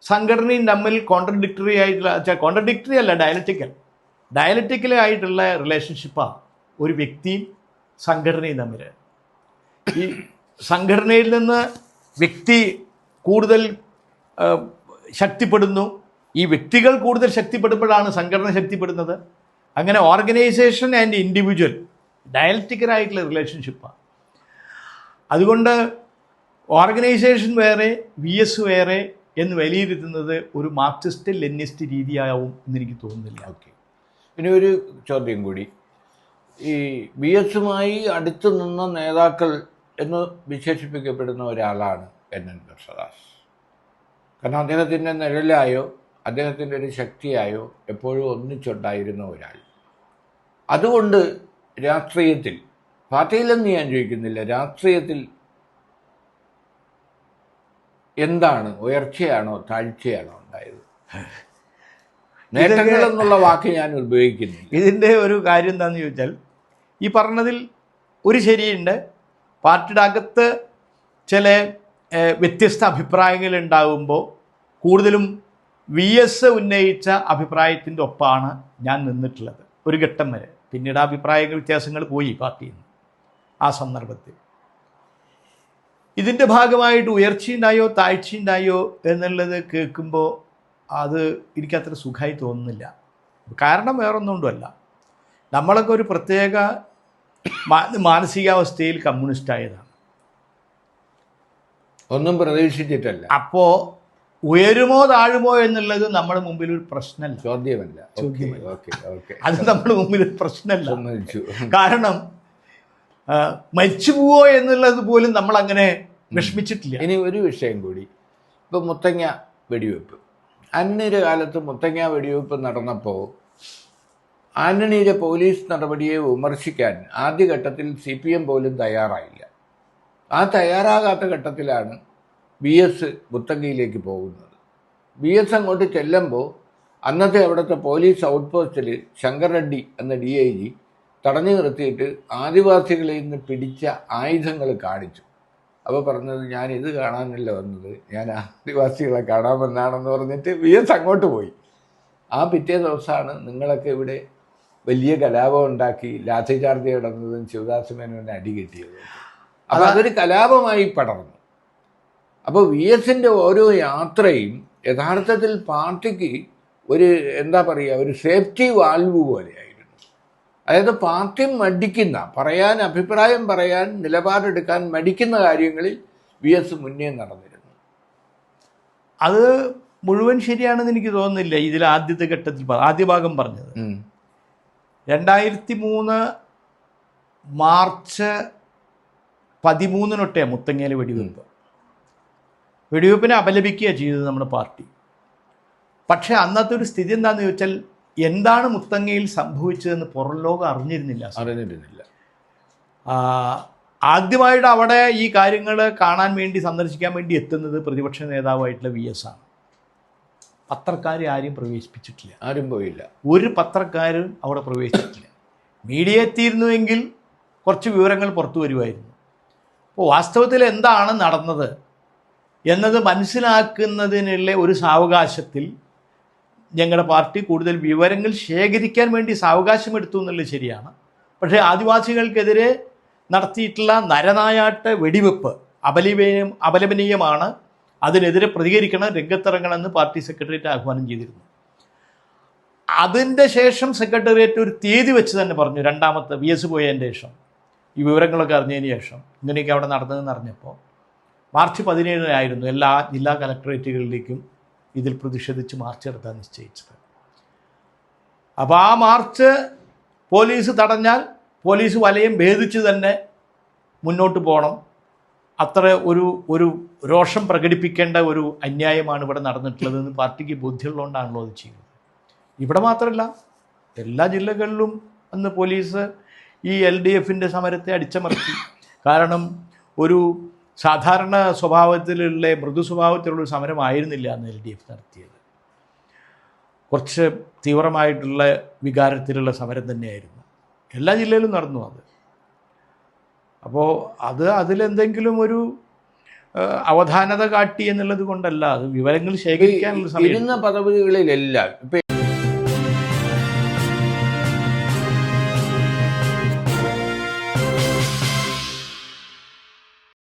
സംഘടനയും തമ്മിൽ കോൺട്രഡിക്ടറി അല്ല, ഡയലറ്റിക്കലി ആയിട്ടുള്ള റിലേഷൻഷിപ്പാണ് ഒരു വ്യക്തിയും സംഘടനയും തമ്മിൽ. ഈ സംഘടനയിൽ നിന്ന് വ്യക്തി കൂടുതൽ ശക്തിപ്പെടുന്നു, ഈ വ്യക്തികൾ കൂടുതൽ ശക്തിപ്പെടുമ്പോഴാണ് സംഘടന ശക്തിപ്പെടുന്നത്. അങ്ങനെ ഓർഗനൈസേഷൻ ആൻഡ് ഇൻഡിവിജ്വൽ ഡയലറ്റിക്കലായിട്ടുള്ള റിലേഷൻഷിപ്പാണ്. അതുകൊണ്ട് ഓർഗനൈസേഷൻ വേറെ VS വേറെ എന്ന് വിലയിരുത്തുന്നത് ഒരു മാർക്സിസ്റ്റ് ലെനിനിസ്റ്റ് രീതിയാവും എന്നെനിക്ക് തോന്നുന്നില്ല. ഓക്കെ, ഇനി ഒരു ചോദ്യം കൂടി. ഈ VSുമായി അടുത്ത് നിന്ന നേതാക്കൾ എന്ന് വിശേഷിപ്പിക്കപ്പെടുന്ന ഒരാളാണ് NN കൃഷ്ണദാസ്. കാരണം അദ്ദേഹത്തിൻ്റെ നിഴലായോ അദ്ദേഹത്തിൻ്റെ ഒരു ശക്തിയായോ എപ്പോഴും ഒന്നിച്ചുണ്ടായിരുന്ന ഒരാൾ. അതുകൊണ്ട് രാഷ്ട്രീയത്തിൽ, പാർട്ടിയിലെന്ന് ഞാൻ ചോദിക്കുന്നില്ല, രാഷ്ട്രീയത്തിൽ എന്താണ്, ഉയർച്ചയാണോ താഴ്ചയാണോ ഉണ്ടായത്? നേട്ടങ്ങൾ എന്നുള്ള വാക്ക് ഞാൻ ഉപയോഗിക്കുന്നില്ല. ഇതിൻ്റെ ഒരു കാര്യം എന്താണെന്ന് ചോദിച്ചാൽ, ഈ പറഞ്ഞതിൽ ഒരു ശരിയുണ്ട്. പാർട്ടിയുടെ അകത്ത് ചില വ്യത്യസ്ത അഭിപ്രായങ്ങൾ ഉണ്ടാകുമ്പോൾ കൂടുതലും VS ഉന്നയിച്ച അഭിപ്രായത്തിൻ്റെ ഒപ്പമാണ് ഞാൻ നിന്നിട്ടുള്ളത് ഒരു ഘട്ടം വരെ. പിന്നീട് അഭിപ്രായ വ്യത്യാസങ്ങൾ പോയി പാർട്ടിയിൽ നിന്ന്. ആ സന്ദർഭത്തിൽ ഇതിൻ്റെ ഭാഗമായിട്ട് ഉയർച്ചയുണ്ടായോ താഴ്ചയുണ്ടായോ എന്നുള്ളത് കേൾക്കുമ്പോൾ അത് എനിക്കത്ര സുഖമായി തോന്നുന്നില്ല. കാരണം വേറൊന്നുകൊണ്ടുമല്ല, നമ്മളൊക്കെ ഒരു പ്രത്യേക മാനസികാവസ്ഥയിൽ കമ്മ്യൂണിസ്റ്റായതാണ്, ഒന്നും പ്രതീക്ഷിച്ചിട്ടല്ല. അപ്പോൾ ഉയരുമോ താഴുമോ എന്നുള്ളത് നമ്മുടെ മുമ്പിൽ ഒരു പ്രശ്നമല്ല, ചോദ്യമല്ല. അത് നമ്മുടെ മുമ്പിൽ ഒരു പ്രശ്നമല്ല. കാരണം മരിച്ചു പോവോ എന്നുള്ളത് പോലും നമ്മൾ അങ്ങനെ വിഷമിച്ചിട്ടില്ല. ഇനി ഒരു വിഷയം കൂടി. ഇപ്പം മുത്തങ്ങ വെടിവെപ്പ്, ആന്റണിയുടെ കാലത്ത് മുത്തങ്ങ വെടിവെപ്പ് നടന്നപ്പോൾ ആന്റണിയുടെ പോലീസ് നടപടിയെ വിമർശിക്കാൻ ആദ്യഘട്ടത്തിൽ CPM പോലും തയ്യാറായില്ല. ആ തയ്യാറാകാത്ത ഘട്ടത്തിലാണ് VS മുത്തങ്ങയിലേക്ക് പോകുന്നത്. VS അങ്ങോട്ട് ചെല്ലുമ്പോൾ അന്നത്തെ അവിടുത്തെ പോലീസ് ഔട്ട് പോസ്റ്റിൽ ശങ്കർ റെഡ്ഡി എന്ന DIG തടഞ്ഞു നിർത്തിയിട്ട് ആദിവാസികളിൽ നിന്ന് പിടിച്ച ആയുധങ്ങൾ കാണിച്ചു. അപ്പോൾ പറഞ്ഞത്, ഞാൻ ഇത് കാണാനല്ല വന്നത്, ഞാൻ ആദിവാസികളെ കാണാമെന്നാണെന്ന് പറഞ്ഞിട്ട് VS അങ്ങോട്ട് പോയി. ആ പിറ്റേ ദിവസമാണ് നിങ്ങളൊക്കെ ഇവിടെ വലിയ കലാപം ഉണ്ടാക്കി ലാത്തി ചാർജ് കിടന്നതും ശിവദാസ് മേനോനെ അടി കിട്ടിയത്. അപ്പോൾ അതൊരു കലാപമായി പടർന്നു. അപ്പോൾ VSൻ്റെ ഓരോ യാത്രയും യഥാർത്ഥത്തിൽ പാർട്ടിക്ക് ഒരു എന്താ പറയുക, ഒരു സേഫ്റ്റി വാൽവ് പോലെയായിരുന്നു. അതായത് പാർട്ടി മടിക്കുന്ന, അഭിപ്രായം പറയാൻ, നിലപാടെടുക്കാൻ മടിക്കുന്ന കാര്യങ്ങളിൽ VS മുന്നേ നടന്നിരുന്നു. അത് മുഴുവൻ ശരിയാണെന്ന് എനിക്ക് തോന്നുന്നില്ല. ഇതിൽ ആദ്യത്തെ ഘട്ടത്തിൽ ആദ്യ ഭാഗം പറഞ്ഞത് 2003 മാർച്ച് 13 മുത്തങ്ങയിലെ വെടിവെപ്പിനെ അപലപിക്കുക ചെയ്തത് നമ്മുടെ പാർട്ടി. പക്ഷേ അന്നത്തെ ഒരു സ്ഥിതി എന്താണെന്ന് ചോദിച്ചാൽ, എന്താണ് മുത്തങ്ങയിൽ സംഭവിച്ചതെന്ന് പുറം ലോകം അറിഞ്ഞിരുന്നില്ല. ആദ്യമായിട്ട് അവിടെ ഈ കാര്യങ്ങൾ കാണാൻ വേണ്ടി, സന്ദർശിക്കാൻ വേണ്ടി എത്തുന്നത് പ്രതിപക്ഷ നേതാവായിട്ടുള്ള VS ആണ്. പത്രക്കാരെ ആരും പ്രവേശിപ്പിച്ചിട്ടില്ല, ആരും പോയില്ല. ഒരു പത്രക്കാരും അവിടെ പ്രവേശിച്ചിട്ടില്ല. മീഡിയ എത്തിയിരുന്നുവെങ്കിൽ കുറച്ച് വിവരങ്ങൾ പുറത്തു വരുമായിരുന്നു. അപ്പോൾ വാസ്തവത്തിൽ എന്താണ് നടന്നത് എന്നത് മനസ്സിലാക്കുന്നതിനുള്ള ഒരു സാവകാശത്തിൽ ഞങ്ങളുടെ പാർട്ടി കൂടുതൽ വിവരങ്ങൾ ശേഖരിക്കാൻ വേണ്ടി സാവകാശം എടുത്തു എന്നുള്ളത് ശരിയാണ്. പക്ഷേ ആദിവാസികൾക്കെതിരെ നടത്തിയിട്ടുള്ള നരനായാട്ട് വെടിവെപ്പ് അപലപനീയമാണ്. അതിനെതിരെ പ്രതികരിക്കണം, രംഗത്തിറങ്ങണമെന്ന് പാർട്ടി സെക്രട്ടേറിയറ്റ് ആഹ്വാനം ചെയ്തിരുന്നു. അതിൻ്റെ ശേഷം സെക്രട്ടേറിയറ്റ് ഒരു തീയതി വെച്ച് തന്നെ പറഞ്ഞു, രണ്ടാമത്തെ VS പോയതിൻ്റെ ശേഷം, ഈ വിവരങ്ങളൊക്കെ അറിഞ്ഞതിന് ശേഷം, ഇങ്ങനെയൊക്കെ അവിടെ നടന്നതെന്ന് അറിഞ്ഞപ്പോൾ മാർച്ച് 17 എല്ലാ ജില്ലാ കലക്ടറേറ്റുകളിലേക്കും ഇതിൽ പ്രതിഷേധിച്ച് മാർച്ച് നടത്താൻ നിശ്ചയിച്ചത്. അപ്പോൾ ആ മാർച്ച് പോലീസ് തടഞ്ഞാൽ പോലീസ് വലയം ഭേദിച്ച് തന്നെ മുന്നോട്ട് പോകണം. അത്ര ഒരു രോഷം പ്രകടിപ്പിക്കേണ്ട ഒരു അന്യായമാണ് ഇവിടെ നടന്നിട്ടുള്ളതെന്ന് പാർട്ടിക്ക് ബോധ്യമുള്ളതുകൊണ്ടാണല്ലോ അത് ചെയ്യുന്നത്. ഇവിടെ മാത്രമല്ല, എല്ലാ ജില്ലകളിലും അന്ന് പോലീസ് ഈ LDFൻ്റെ സമരത്തെ അടിച്ചമർത്തി. കാരണം ഒരു സാധാരണ സ്വഭാവത്തിലുള്ള, മൃദു സ്വഭാവത്തിലുള്ളൊരു സമരമായിരുന്നില്ല അന്ന് LDF നടത്തിയത്. കുറച്ച് തീവ്രമായിട്ടുള്ള വികാരത്തിലുള്ള സമരം തന്നെയായിരുന്നു. എല്ലാ ജില്ലയിലും നടന്നു അത്. അപ്പോൾ അതിലെന്തെങ്കിലും അവധാനത കാട്ടി എന്നുള്ളത് കൊണ്ടല്ല, അത് വിവരങ്ങൾ ശേഖരിക്കാനുള്ള സമയം. ഇരുന്ന പദവികളിലെല്ലാം ഇപ്പൊ